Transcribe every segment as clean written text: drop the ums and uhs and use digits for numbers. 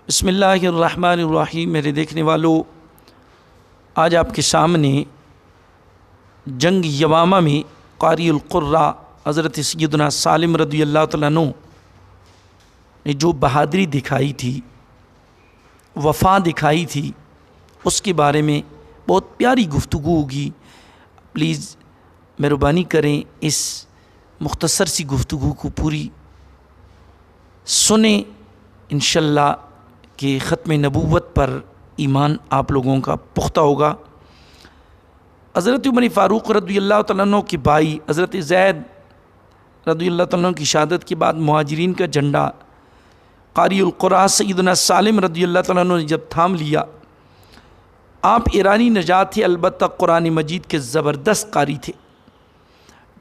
بسم اللہ الرحمن الرحیم۔ میرے دیکھنے والوں، آج آپ کے سامنے جنگ یمامہ میں قاری القراء حضرت سیدنا سالم رضی اللہ تعالیٰ عنہ نے جو بہادری دکھائی تھی، وفا دکھائی تھی، اس کے بارے میں بہت پیاری گفتگو ہوگی۔ پلیز مہربانی کریں اس مختصر سی گفتگو کو پوری سنیں، انشاءاللہ کہ ختم نبوت پر ایمان آپ لوگوں کا پختہ ہوگا۔ حضرت عمر فاروق رضی اللہ تعالیٰ عنہ کے بھائی حضرت زید رضی اللہ تعالیٰ عنہ کی شہادت کے بعد مہاجرین کا جھنڈا قاری القراء سیدنا سالم رضی اللہ تعالیٰ عنہ نے جب تھام لیا، آپ ایرانی نژاد تھے، البتہ قرآن مجید کے زبردست قاری تھے۔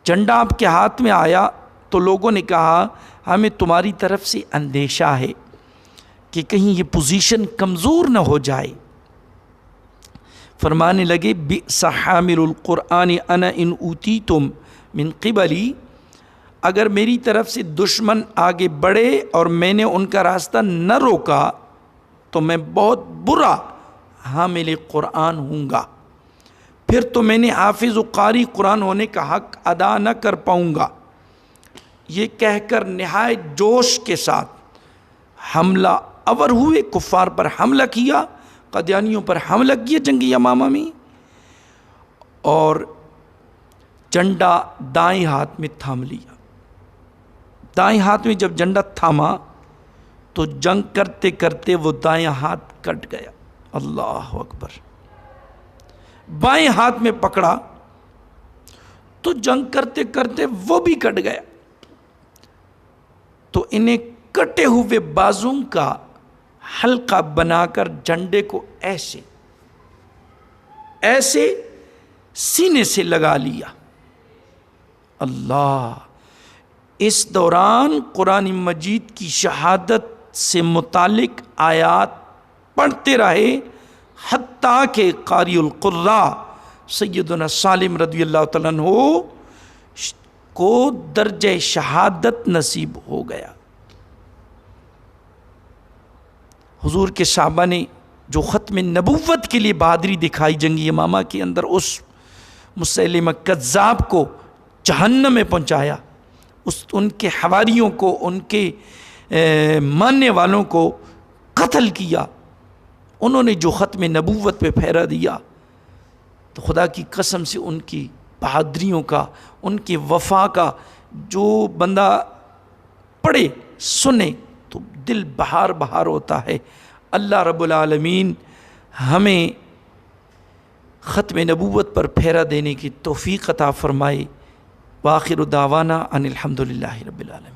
جھنڈا آپ کے ہاتھ میں آیا تو لوگوں نے کہا ہمیں تمہاری طرف سے اندیشہ ہے کہ کہیں یہ پوزیشن کمزور نہ ہو جائے۔ فرمانے لگے بئس حامل القرآن انا ان اوتیتم من قبلی، اگر میری طرف سے دشمن آگے بڑھے اور میں نے ان کا راستہ نہ روکا تو میں بہت برا حامل قرآن ہوں گا، پھر تو میں نے حافظ و قاری قرآن ہونے کا حق ادا نہ کر پاؤں گا۔ یہ کہہ کر نہایت جوش کے ساتھ حملہ آور ہوئے، کفار پر حملہ کیا، قادیانیوں پر حملہ کیا جنگ یمامہ میں، اور جھنڈا دائیں ہاتھ میں تھام لیا۔ دائیں ہاتھ میں جب جھنڈا تھاما تو جنگ کرتے کرتے وہ دائیں ہاتھ کٹ گیا۔ اللہ اکبر۔ بائیں ہاتھ میں پکڑا تو جنگ کرتے کرتے وہ بھی کٹ گیا، تو انہیں کٹے ہوئے بازوں کا حلقہ بنا کر جھنڈے کو ایسے سینے سے لگا لیا۔ اللہ! اس دوران قرآن مجید کی شہادت سے متعلق آیات پڑھتے رہے، حتیٰ کہ قاری القراء سیدنا سالم رضی اللہ تعالیٰ عنہ کو درجہ شہادت نصیب ہو گیا۔ حضور کے صحابہ نے جو ختم نبوت کے لیے بہادری دکھائی جنگ یمامہ کے اندر، اس مسیلمہ کذاب کو جہنم میں پہنچایا، ان کے حواریوں کو، ان کے ماننے والوں کو قتل کیا، انہوں نے جو ختم نبوت پہ پھیرا دیا، تو خدا کی قسم سے ان کی بہادریوں کا، ان کی وفا کا جو بندہ پڑھے سنے تو دل بہار بہار ہوتا ہے۔ اللہ رب العالمین ہمیں ختم نبوت پر پھیرا دینے کی توفیق عطا فرمائے۔ وآخر دعوانا ان الحمدللہ رب العالمین۔